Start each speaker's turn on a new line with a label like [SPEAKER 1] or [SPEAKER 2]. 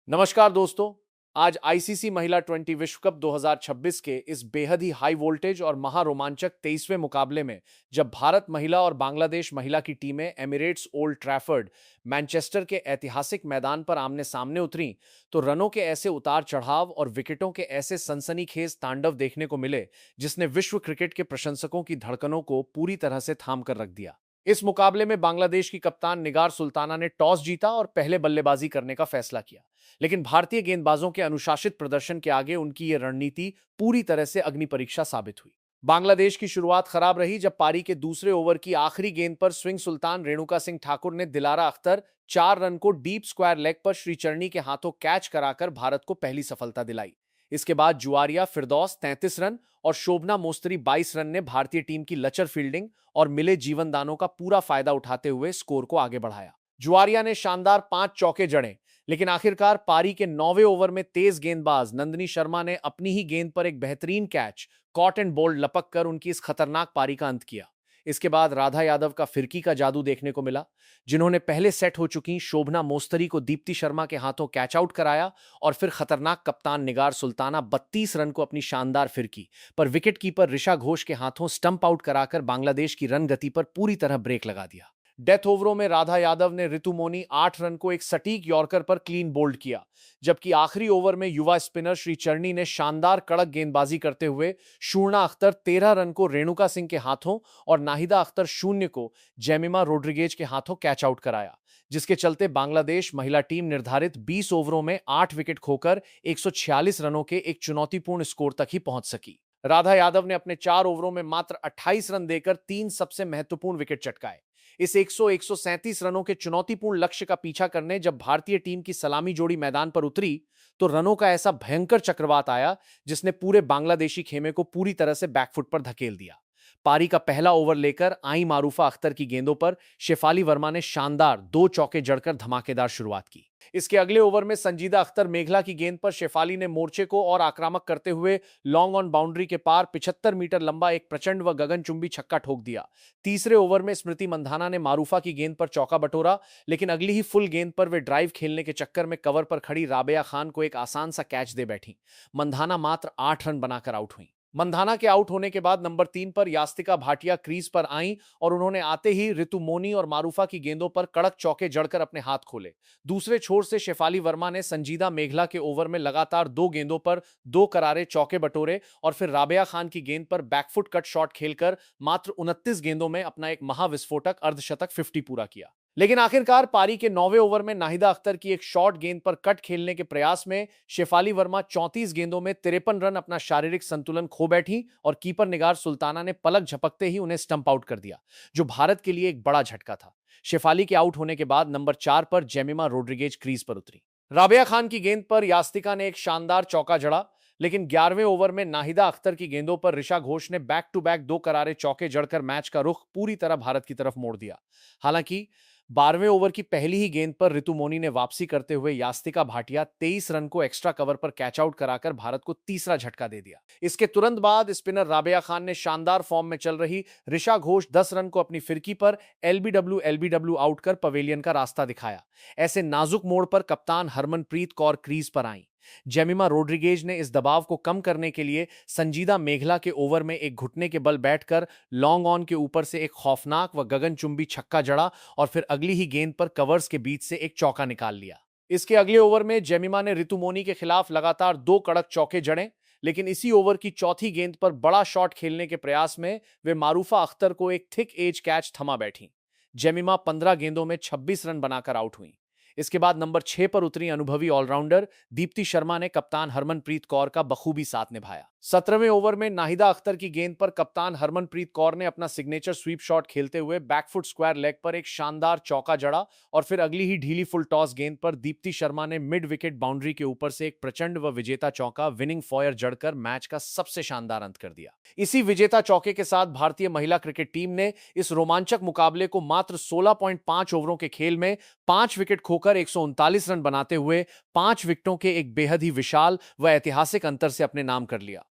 [SPEAKER 1] नमस्कार दोस्तों। आज आईसीसी महिला 20 विश्व कप 2026 के इस बेहद ही हाई वोल्टेज और महारोमांचक 23वें मुकाबले में जब भारत महिला और बांग्लादेश महिला की टीमें एमिरेट्स ओल्ड ट्रैफर्ड मैनचेस्टर के ऐतिहासिक मैदान पर आमने सामने उतरी, तो रनों के ऐसे उतार चढ़ाव और विकेटों के ऐसे सनसनीखेज तांडव देखने को मिले जिसने विश्व क्रिकेट के प्रशंसकों की धड़कनों को पूरी तरह से थाम कर रख दिया। इस मुकाबले में बांग्लादेश की कप्तान निगार सुल्ताना ने टॉस जीता और पहले बल्लेबाजी करने का फैसला किया, लेकिन भारतीय गेंदबाजों के अनुशासित प्रदर्शन के आगे उनकी यह रणनीति पूरी तरह से अग्नि परीक्षा साबित हुई। बांग्लादेश की शुरुआत खराब रही जब पारी के दूसरे ओवर की आखिरी गेंद पर स्विंग सुल्तान रेणुका सिंह ठाकुर ने दिलारा अख्तर 4 रन को डीप स्क्वायर लेग पर श्रीचरणी के हाथों कैच कराकर भारत को पहली सफलता दिलाई। इसके बाद जुआरिया फिरदौस 33 रन और शोभना मोस्तरी 22 रन ने भारतीय टीम की लचर फील्डिंग और मिले जीवनदानों का पूरा फायदा उठाते हुए स्कोर को आगे बढ़ाया। जुआरिया ने शानदार 5 चौके जड़े, लेकिन आखिरकार पारी के 9वें ओवर में तेज गेंदबाज नंदिनी शर्मा ने अपनी ही गेंद पर एक बेहतरीन कैच कॉट एंड बोल्ड लपक कर उनकी इस खतरनाक पारी का अंत किया। इसके बाद राधा यादव का फिरकी का जादू देखने को मिला, जिन्होंने पहले सेट हो चुकी शोभना मोस्तरी को दीप्ति शर्मा के हाथों कैच आउट कराया और फिर खतरनाक कप्तान निगार सुल्ताना 32 रन को अपनी शानदार फिरकी पर विकेट कीपर ऋषा घोष के हाथों स्टंप आउट कराकर बांग्लादेश की रन गति पर पूरी तरह ब्रेक लगा दिया। डेथ ओवरों में राधा यादव ने ऋतु मोनी 8 रन को एक सटीक यॉर्कर पर क्लीन बोल्ड किया, जबकि आखिरी ओवर में युवा स्पिनर श्रीचरणी ने शानदार कड़क गेंदबाजी करते हुए शूर्णा अख्तर 13 रन को रेणुका सिंह के हाथों और नाहिदा अख्तर 0 को जेमिमा रोड्रिगेज के हाथों कैच आउट कराया, जिसके चलते बांग्लादेश महिला टीम निर्धारित 20 ओवरों में 8 विकेट खोकर 146 रनों के एक चुनौतीपूर्ण स्कोर तक ही पहुंच सकी। राधा यादव ने अपने 4 ओवरों में मात्र 28 रन देकर 3 सबसे महत्वपूर्ण विकेट चटकाए। इस 137 रनों के चुनौतीपूर्ण लक्ष्य का पीछा करने जब भारतीय टीम की सलामी जोड़ी मैदान पर उतरी, तो रनों का ऐसा भयंकर चक्रवात आया जिसने पूरे बांग्लादेशी खेमे को पूरी तरह से बैकफुट पर धकेल दिया। पारी का पहला ओवर लेकर आई मारूफा अख्तर की गेंदों पर शेफाली वर्मा ने शानदार 2 चौके जड़कर धमाकेदार शुरुआत की। इसके अगले ओवर में संजीदा अख्तर मेघला की गेंद पर शेफाली ने मोर्चे को और आक्रामक करते हुए लॉन्ग ऑन बाउंड्री के पार 75 मीटर लंबा एक प्रचंड व गगनचुंबी छक्का ठोक दिया। तीसरे ओवर में स्मृति मंधाना ने मारूफा की गेंद पर चौका बटोरा, लेकिन अगली ही फुल गेंद पर वे ड्राइव खेलने के चक्कर में कवर पर खड़ी राबेया खान को एक आसान सा कैच दे बैठी। मंधाना मात्र 8 रन बनाकर आउट हुई। मंधाना के आउट होने के बाद नंबर 3 पर यास्तिका भाटिया क्रीज पर आईं और उन्होंने आते ही ऋतु मोनी और मारूफा की गेंदों पर कड़क चौके जड़कर अपने हाथ खोले। दूसरे छोर से शेफाली वर्मा ने संजीदा मेघला के ओवर में लगातार 2 गेंदों पर 2 करारे चौके बटोरे और फिर राबेया खान की गेंद पर बैकफुट कट शॉट खेलकर मात्र 29 गेंदों में अपना एक महाविस्फोटक अर्धशतक 50 पूरा किया। लेकिन आखिरकार पारी के 9वें ओवर में नाहिदा अख्तर की एक शॉर्ट गेंद पर कट खेलने के प्रयास में शेफाली वर्मा 34 गेंदों में 53 रन अपना शारीरिक संतुलन खो बैठी और कीपर निगार सुल्ताना ने पलक झपकते ही उन्हें स्टंप आउट कर दिया, जो भारत के लिए एक बड़ा झटका था। शेफाली के आउट होने के बाद नंबर 4 पर जेमिमा रोड्रिगेज क्रीज पर उतरी। राबिया खान की गेंद पर यास्तिका ने एक शानदार चौका जड़ा, लेकिन 11वें ओवर में नाहिदा अख्तर की गेंदों पर ऋषा घोष ने बैक टू बैक 2 करारे चौके जड़कर मैच का रुख पूरी तरह भारत की तरफ मोड़ दिया। हालांकि 12वें ओवर की पहली ही गेंद पर ऋतु मोनी ने वापसी करते हुए यास्तिका भाटिया 23 रन को एक्स्ट्रा कवर पर कैच आउट कराकर भारत को तीसरा झटका दे दिया। इसके तुरंत बाद स्पिनर राबिया खान ने शानदार फॉर्म में चल रही ऋषा घोष 10 रन को अपनी फिरकी पर एलबीडब्ल्यू आउट कर पवेलियन का रास्ता दिखाया। ऐसे नाजुक मोड़ पर कप्तान हरमनप्रीत कौर क्रीज पर आईं। जेमिमा रोड्रिगेज ने इस दबाव को कम करने के लिए संजीदा मेघला के ओवर में एक घुटने के बल बैठकर लॉन्ग ऑन के ऊपर से एक खौफनाक व गगनचुंबी छक्का जड़ा और फिर अगली ही गेंद पर कवर्स के बीच से एक चौका निकाल लिया। इसके अगले ओवर में जेमिमा ने ऋतु मोनी के खिलाफ लगातार 2 कड़क चौके जड़े, लेकिन इसी ओवर की चौथी गेंद पर बड़ा शॉट खेलने के प्रयास में वे मारूफा अख्तर को एक थिक एज कैच थमा बैठी। जेमिमा 15 गेंदों में 26 रन बनाकर आउट हुई। इसके बाद नंबर 6 पर उतरी अनुभवी ऑलराउंडर दीप्ति शर्मा ने कप्तान हरमनप्रीत कौर का बखूबी साथ निभाया। 17वें ओवर में नाहिदा अख्तर की गेंद पर कप्तान हरमनप्रीत कौर ने अपना सिग्नेचर स्वीप शॉट खेलते हुए बैकफुट स्क्वायर लेग पर एक शानदार चौका जड़ा और फिर अगली ही ढीली फुल टॉस गेंद पर दीप्ति शर्मा ने मिड विकेट बाउंड्री के ऊपर से एक प्रचंड व विजेता चौका विनिंग फॉयर जड़कर मैच का सबसे शानदार अंत कर दिया। इसी विजेता चौके के साथ भारतीय महिला क्रिकेट टीम ने इस रोमांचक मुकाबले को मात्र 16.5 ओवरों के खेल में 5 विकेट खोकर 139 रन बनाते हुए 5 विकेटों के एक बेहद ही विशाल व ऐतिहासिक अंतर से अपने नाम कर लिया।